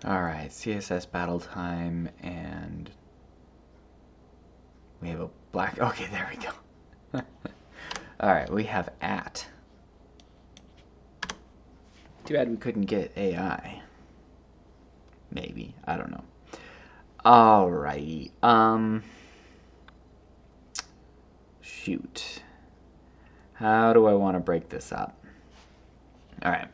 Alright, CSS battle time, and we have a black. Okay, there we go. Alright, we have at. Too bad we couldn't get AI. Maybe. I don't know. Alrighty. Shoot. How do I want to break this up? Alright.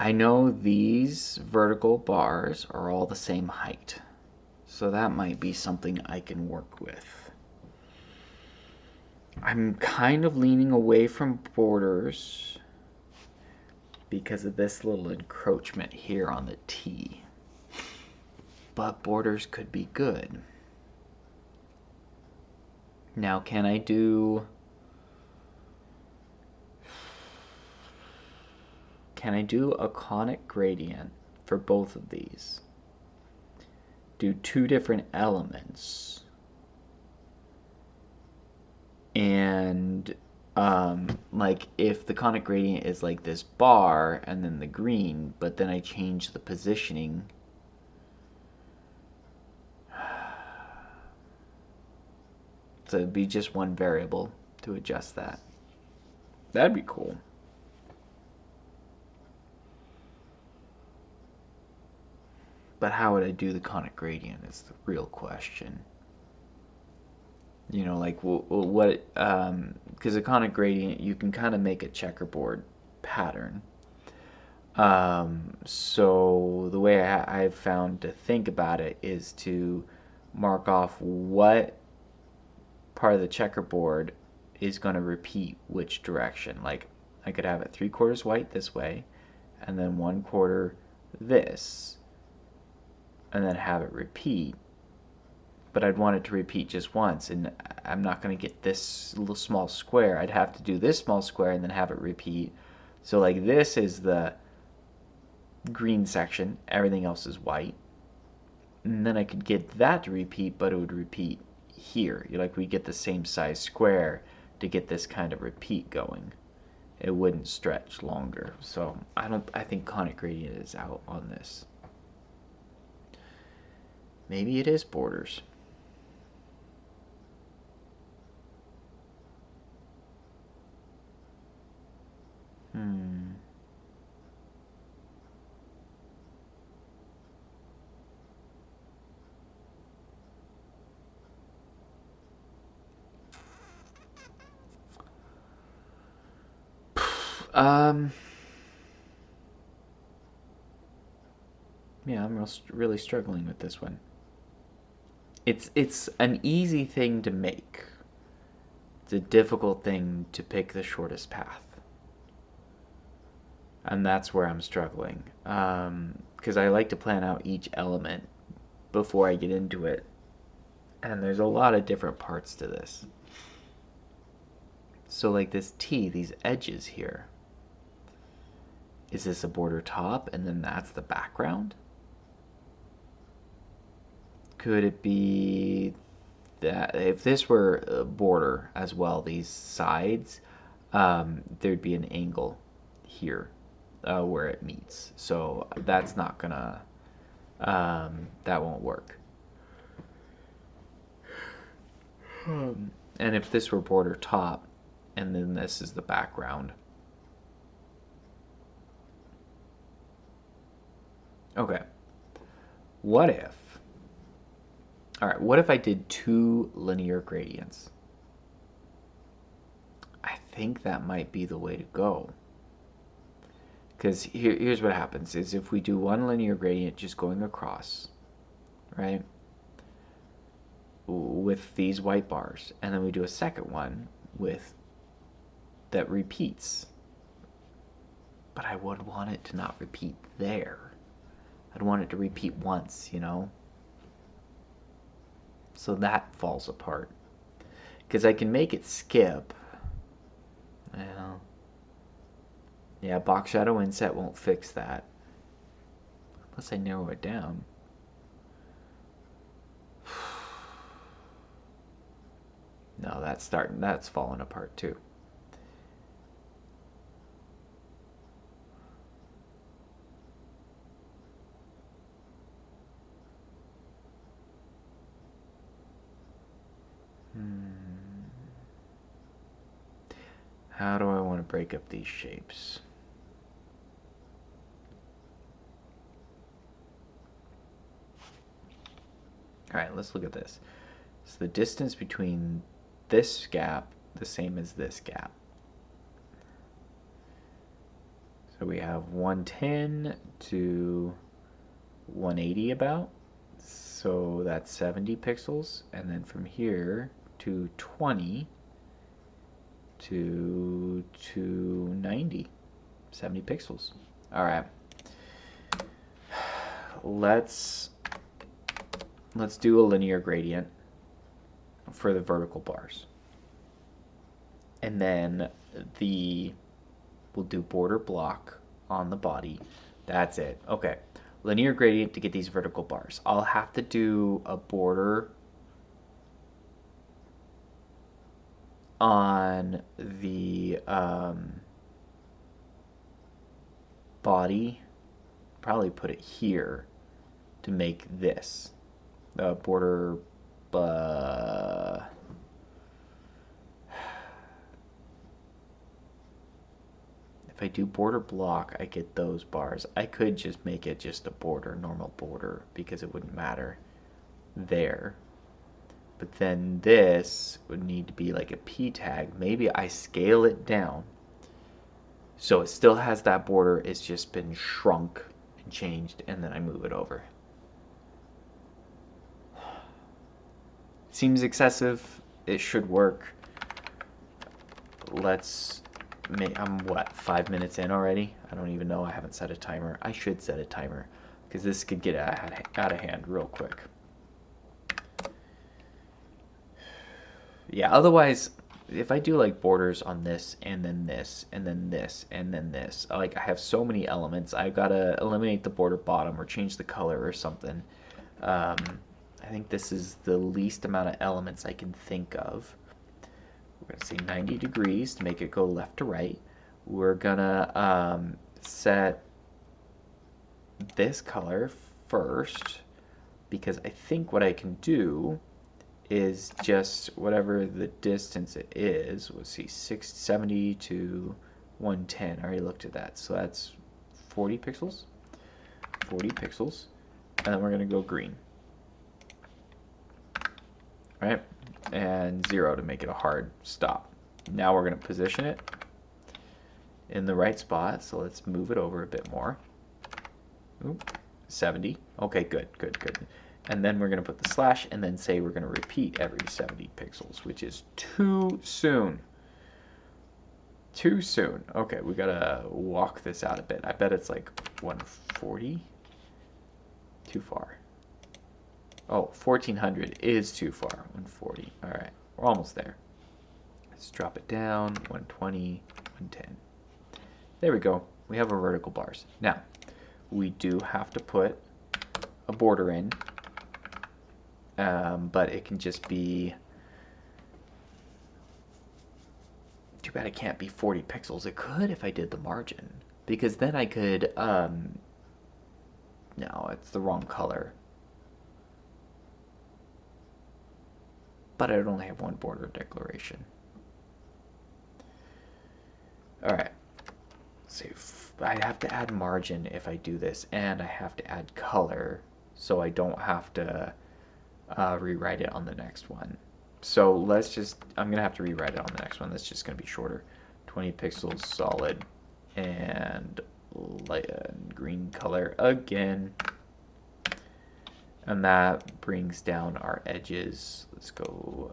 I know these vertical bars are all the same height. So that might be something I can work with. I'm kind of leaning away from borders because of this little encroachment here on the T. But borders could be good. Now, can I do a conic gradient for both of these? Do two different elements. And like if the conic gradient is like this bar and then the green, but then I change the positioning. So it'd be just one variable to adjust that. That'd be cool. But how would I do the conic gradient is the real question. You know, like what, because a conic gradient, you can kind of make a checkerboard pattern. So the way I've found to think about it is to mark off what part of the checkerboard is going to repeat which direction. Like I could have it 3/4 white this way, and then 1/4 this, and then have it repeat. But I'd want it to repeat just once, and I'm not going to get this little small square. I'd have to do this small square and then have it repeat. So like this is the green section, everything else is white. And then I could get that to repeat, but it would repeat here. Like we get the same size square to get this kind of repeat going. It wouldn't stretch longer. So I think conic gradient is out on this. Maybe it is borders. Yeah, I'm really struggling with this one. It's an easy thing to make. It's a difficult thing to pick the shortest path. And that's where I'm struggling. Because I like to plan out each element before I get into it. And there's a lot of different parts to this. So like this T, these edges here. Is this a border top and then that's the background? Could it be that if this were a border as well, these sides, there'd be an angle here where it meets. So that's not gonna, that won't work. And if this were border top and then this is the background. Okay. What if, all right, what if I did two linear gradients? I think that might be the way to go. Because here's what happens is if we do one linear gradient just going across, right, with these white bars, and then we do a second one with that repeats, but I would want it to not repeat there. I'd want it to repeat once, you know? So that falls apart. Because I can make it skip. Well, yeah, box shadow inset won't fix that. Unless I narrow it down. No, that's falling apart too. How do I want to break up these shapes? All right, let's look at this. So the distance between this gap, the same as this gap. So we have 110 to 180 about. So that's 70 pixels. And then from here to 20 to 290, 70 pixels. All right. Let's do a linear gradient for the vertical bars. And then we'll do border block on the body. That's it. Okay. Linear gradient to get these vertical bars. I'll have to do a border on the body. Probably put it here to make this. The border if I do border block, I get those bars. I could just make it just a border, normal border, because it wouldn't matter there. But then this would need to be like a P tag. Maybe I scale it down so it still has that border. It's just been shrunk and changed, and then I move it over. Seems excessive. It should work. I'm what, 5 minutes in already? I don't even know. I haven't set a timer. I should set a timer because this could get out of hand real quick. Yeah, otherwise, if I do like borders on this and then this and then this and then this, like I have so many elements, I've got to eliminate the border bottom or change the color or something. I think this is the least amount of elements I can think of. We're going to say 90 degrees to make it go left to right. We're going to set this color first, because I think what I can do is just whatever the distance it is. Let's see, 670 to 110. I already looked at that. So that's 40 pixels. 40 pixels. And then we're going to go green. Right? And 0 to make it a hard stop. Now we're going to position it in the right spot. So let's move it over a bit more. Oop, 70. Okay, good. And then we're going to put the slash and then say we're going to repeat every 70 pixels, which is too soon. Too soon. Okay, we got to walk this out a bit. I bet it's like 140. Too far. Oh, 1400 is too far. 140. All right, we're almost there. Let's drop it down. 120, 110. There we go. We have our vertical bars. Now, we do have to put a border in, but it can just be... Too bad it can't be 40 pixels. It could if I did the margin, because then I could... No, it's the wrong color. But I would only have one border declaration. All right. So I have to add margin if I do this, and I have to add color so I don't have to rewrite it on the next one. So let's just, I'm going to have to rewrite it on the next one. That's just going to be shorter. 20 pixels solid and light green color again. And that brings down our edges. Let's go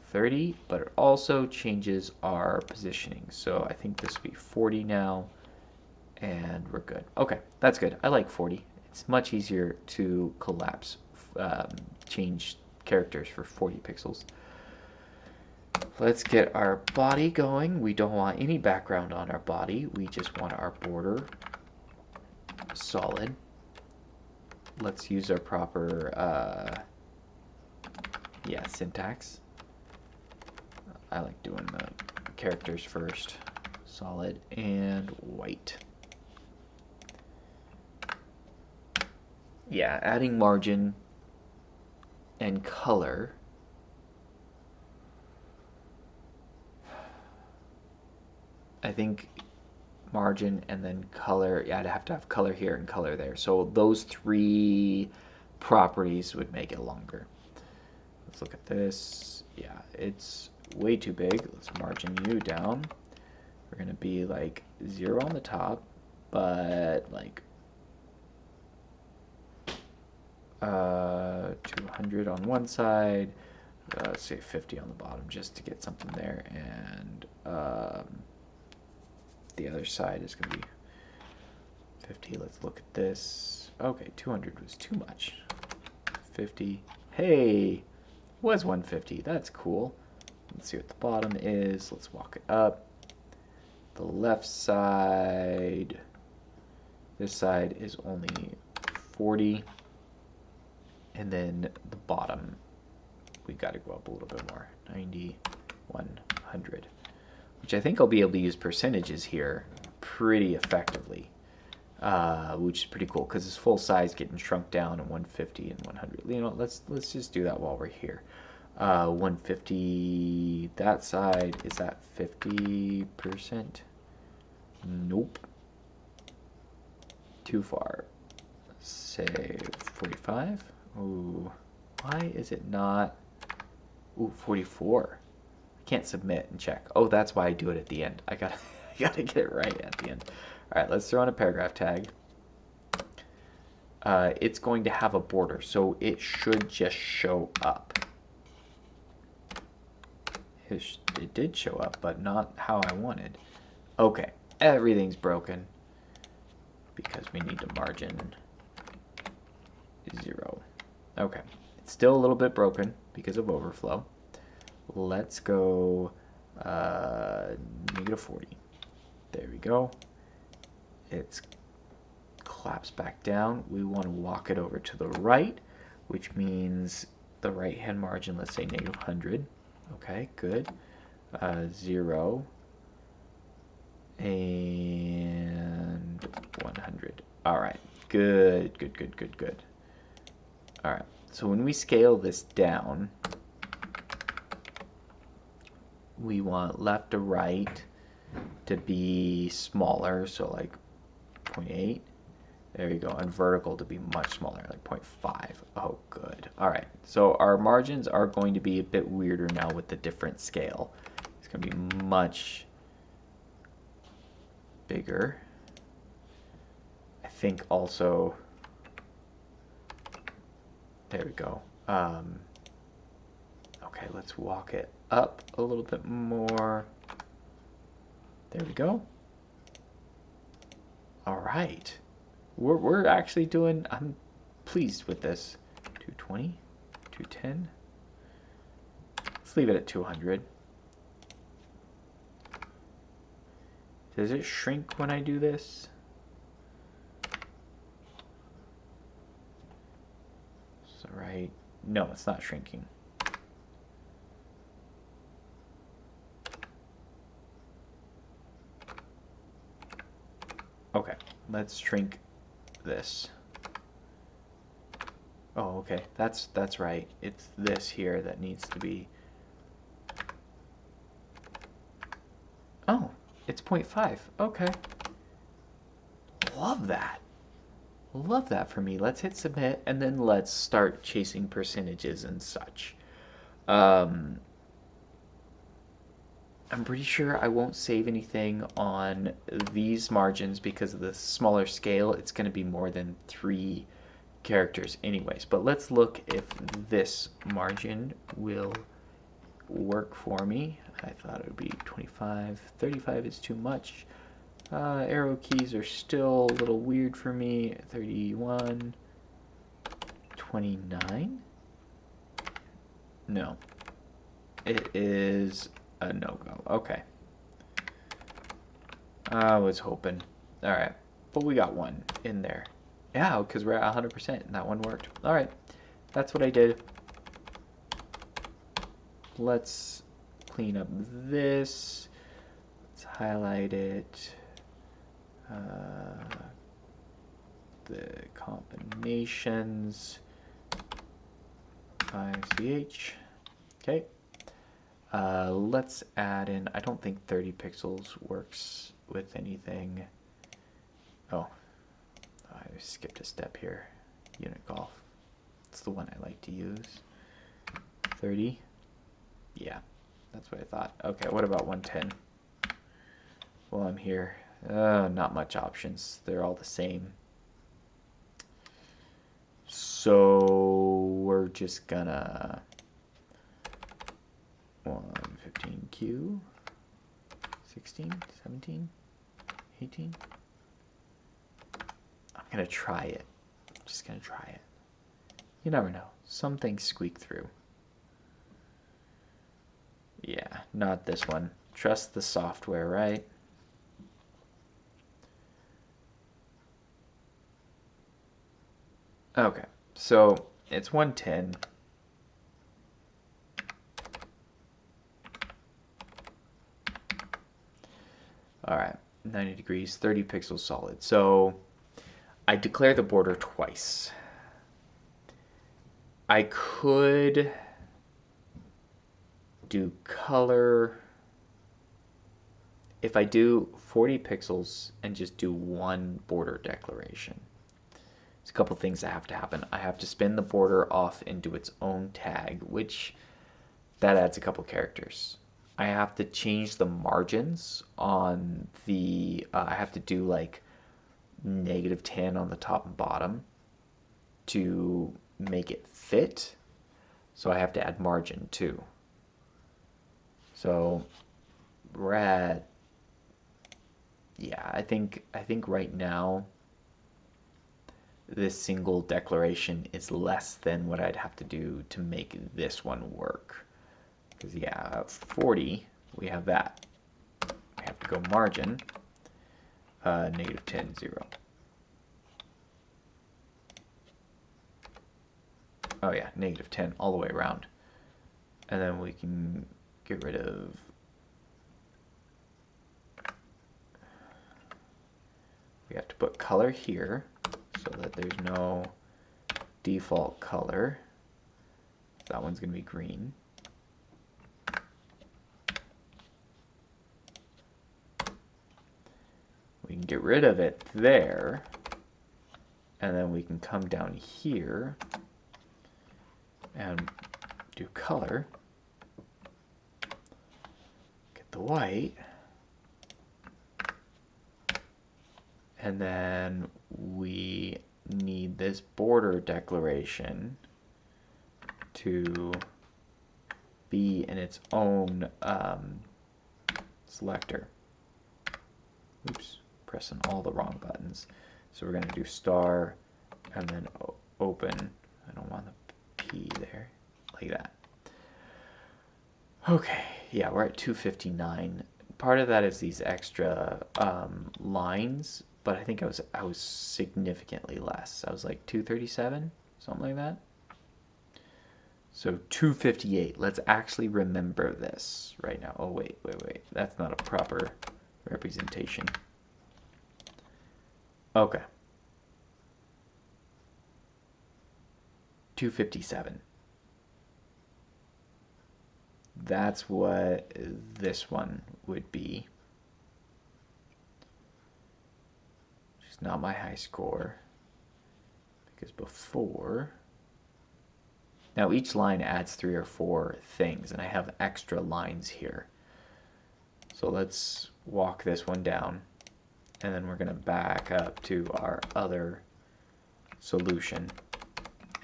30, but it also changes our positioning. So I think this will be 40 now, and we're good. Okay, that's good. I like 40. It's much easier to collapse, change characters for 40 pixels. Let's get our body going. We don't want any background on our body. We just want our border solid. Let's use our proper syntax. I like doing the characters first. Solid and white. Yeah, adding margin and color. I think margin and then color. Yeah, I'd have to have color here and color there. So those three properties would make it longer. Let's look at this. Yeah, it's way too big. Let's margin you down. We're gonna be like 0 on the top, but like 200 on one side, let's say 50 on the bottom, just to get something there, and the other side is going to be 50. Let's look at this. Okay, 200 was too much. 50. Hey, was 150. That's cool. Let's see what the bottom is. Let's walk it up. The left side, this side is only 40. And then the bottom, we got to go up a little bit more. 90, 100. Which I think I'll be able to use percentages here pretty effectively. Which is pretty cool because it's full size getting shrunk down to 150 and 100. You know, let's just do that while we're here. 150, that side, is that 50%? Nope. Too far. Say 45. Ooh, why is it not? Ooh, 44. I can't submit and check. Oh, that's why I do it at the end. I gotta get it right at the end. All right, let's throw in a paragraph tag. It's going to have a border, so it should just show up. It did show up, but not how I wanted. Okay, everything's broken because we need to margin 0. Okay, it's still a little bit broken because of overflow. Let's go -40. There we go. It's collapsed back down. We want to walk it over to the right, which means the right hand margin, let's say -100. Okay, good. 0 and 100. All right, good, good, good, good, good. All right, so when we scale this down, we want left to right to be smaller, so like 0.8. There you go, and vertical to be much smaller, like 0.5. Oh, good. All right, so our margins are going to be a bit weirder now with the different scale. It's going to be much bigger. I think also, there we go. Okay, let's walk it up a little bit more. There we go. All right. We're actually doing, I'm pleased with this. 220, 210. Let's leave it at 200. Does it shrink when I do this? So right, no, it's not shrinking. Okay, let's shrink this. Oh, okay, that's right. It's this here that needs to be. Oh, it's 0.5. Okay. Love that. Love that for me. Let's hit submit and then let's start chasing percentages and such. I'm pretty sure I won't save anything on these margins because of the smaller scale. It's going to be more than 3 characters anyways. But let's look if this margin will work for me. I thought it would be 25. 35 is too much. Arrow keys are still a little weird for me. 31. 29? No. It is a no-go. Okay. I was hoping. Alright. But we got one in there. Yeah, because we're at 100% and that one worked. Alright. That's what I did. Let's clean up this. Let's highlight it. The combinations. 5ch. Okay. Let's add in, I don't think 30 pixels works with anything. Oh, I skipped a step here. Unit golf. It's the one I like to use. 30. Yeah, that's what I thought. Okay, what about 110? Well, I'm here. Not much options. They're all the same. So we're just gonna 115Q, 16, 17, 18. I'm gonna try it. Just gonna try it. You never know. Some things squeak through. Yeah, not this one. Trust the software, right? Okay, so it's 110. All right, 90 degrees, 30 pixels solid. So I declare the border twice. I could do color. If I do 40 pixels and just do one border declaration, there's a couple things that have to happen. I have to spin the border off into its own tag, which that adds a couple characters. I have to change the margins on the, I have to do like -10 on the top and bottom to make it fit. So I have to add margin too. So we're at, yeah, I think right now this single declaration is less than what I'd have to do to make this one work. Because yeah, 40, we have that. We have to go margin, -10, 0. Oh yeah, -10 all the way around. And then we can get rid of, we have to put color here so that there's no default color. That one's going to be green. We can get rid of it there, and then we can come down here and do color, get the white, and then we need this border declaration to be in its own selector. Oops, pressing all the wrong buttons. So we're going to do star and then open. I don't want the P there, like that. Okay, yeah, we're at 259. Part of that is these extra lines, but I think I was significantly less. I was like 237, something like that. So 258. Let's actually remember this right now. Oh wait. That's not a proper representation. Okay. 257. That's what this one would be. Which is not my high score. Because before... Now each line adds 3 or 4 things, and I have extra lines here. So let's walk this one down, and then we're going to back up to our other solution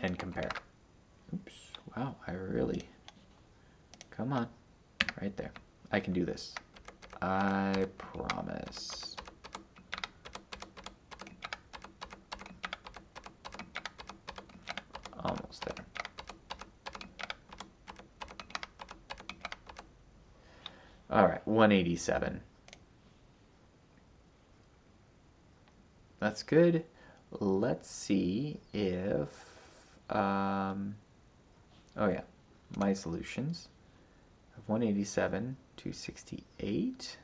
and compare. Oops, wow, I really... Come on, right there. I can do this. I promise. Almost there. All right, 187. That's good. Let's see if, oh yeah, my solutions. 187, 268.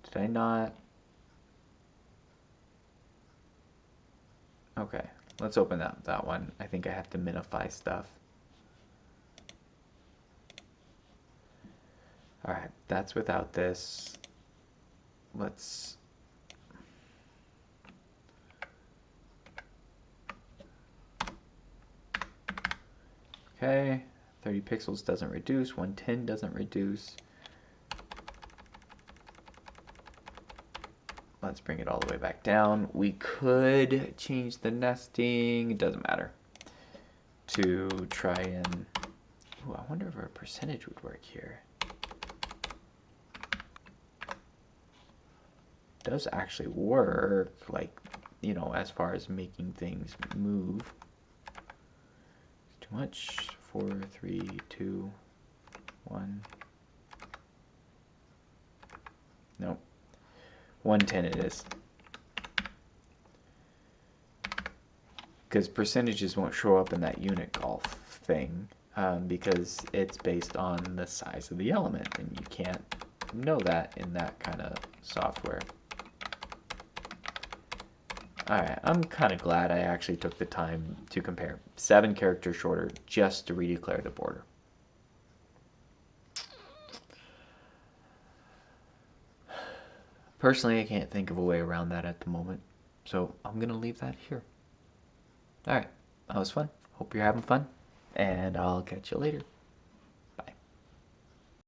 Did I not? Okay, let's open that one. I think I have to minify stuff. All right, that's without this. Let's okay, 30 pixels doesn't reduce, 110 doesn't reduce. Let's bring it all the way back down. We could change the nesting, it doesn't matter, to try and, ooh, I wonder if a percentage would work here. It does actually work, like, you know, as far as making things move. Too much. 4, 3, 2, 1. Nope. 110 it is. Because percentages won't show up in that unit golf thing because it's based on the size of the element, and you can't know that in that kind of software. Alright, I'm kind of glad I actually took the time to compare 7 characters shorter just to redeclare the border. Personally, I can't think of a way around that at the moment, so I'm going to leave that here. Alright, that was fun. Hope you're having fun, and I'll catch you later.